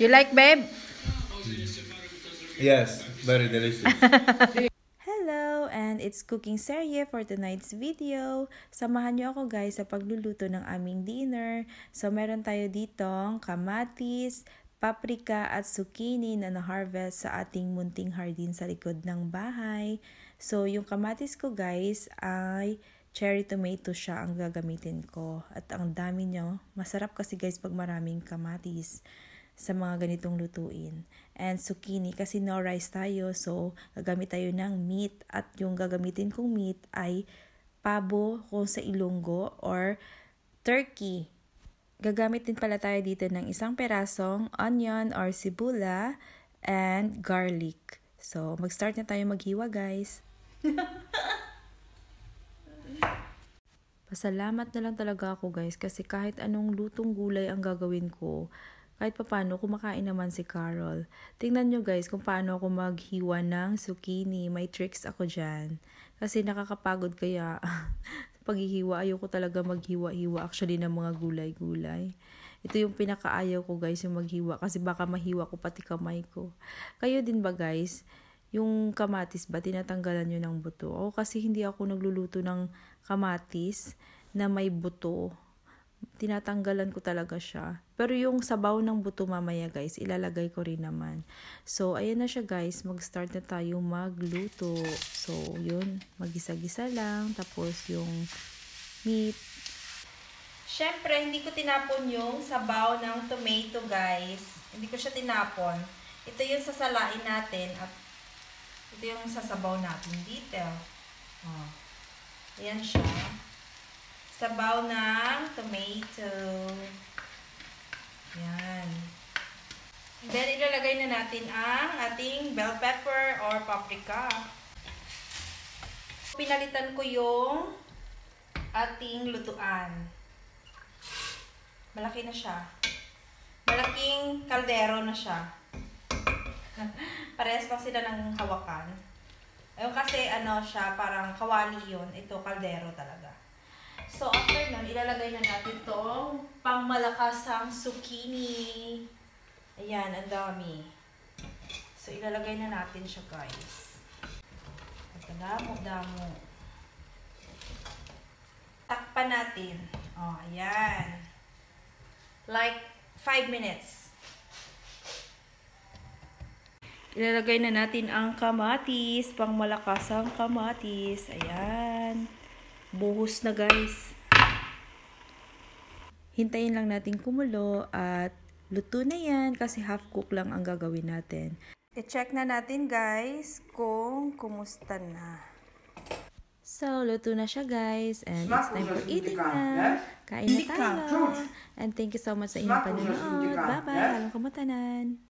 You like, babe? Yes, very delicious. Hello, and it's cooking serye for tonight's video. Samahan niyo ako guys sa pagluluto ng aming dinner. So meron tayo ditong kamatis, paprika at zucchini na na-harvest sa ating munting hardin sa likod ng bahay. So yung kamatis ko guys ay cherry tomato siya ang gagamitin ko. At ang dami nyo. Masarap kasi guys pag maraming kamatis sa mga ganitong lutuin. And zucchini kasi no rice tayo, so gagamit tayo ng meat. At yung gagamitin kong meat ay pabo kung sa Ilonggo or turkey. Gagamit din pala tayo dito ng isang perasong onion or sibula and garlic. So mag-start na tayo maghiwa guys. Pasalamat na lang talaga ako guys kasi kahit anong lutong gulay ang gagawin ko, kahit papano kumakain naman si Carol. Tingnan nyo guys kung paano ako maghiwa ng zucchini. May tricks ako dyan. Kasi nakakapagod kaya paghihiwa. Ayoko talaga maghiwa-hiwa actually ng mga gulay-gulay. Ito yung pinakaayaw ko guys, yung maghiwa. Kasi baka mahiwa ko pati kamay ko. Kayo din ba guys? Yung kamatis ba, tinatanggalan nyo ng buto? O kasi hindi ako nagluluto ng kamatis na may buto. Tinatanggalan ko talaga siya. Pero yung sabaw ng buto mamaya guys, ilalagay ko rin naman. So, ayan na siya guys. Mag-start na tayo magluto. So, yun. Magisa-gisa lang. Tapos yung meat. Siyempre, hindi ko tinapon yung sabaw ng tomato guys. Hindi ko siya tinapon. Ito yung sasalain natin. At ito yung sasabaw natin dito. Oh. Ayan siya. Sabaw ng tomato. Yan. Then, ilalagay na natin ang ating bell pepper or paprika. Pinalitan ko yung ating lutuan. Malaki na siya. Malaking kaldero na siya. Parehas lang sila ng hawakan. Ayun kasi ano siya, parang kawali yun. Ito, kaldero talaga. So, after nun, ilalagay na natin itong pangmalakasang zucchini. Ayan, ang dami. So, ilalagay na natin siya, guys. Damo-damo. Takpan natin. Oh, ayan. Like 5 minutes. Ilalagay na natin ang kamatis, pangmalakasang kamatis. Ayan. Buhos na guys. Hintayin lang natin kumulo at luto na yan kasi half cook lang ang gagawin natin. I-check na natin guys kung kumusta na. So, luto na siya guys and it's time for eating na. Kain na tayo. And thank you so much sa inyong panonood. Bye-bye. Halong kamutanan.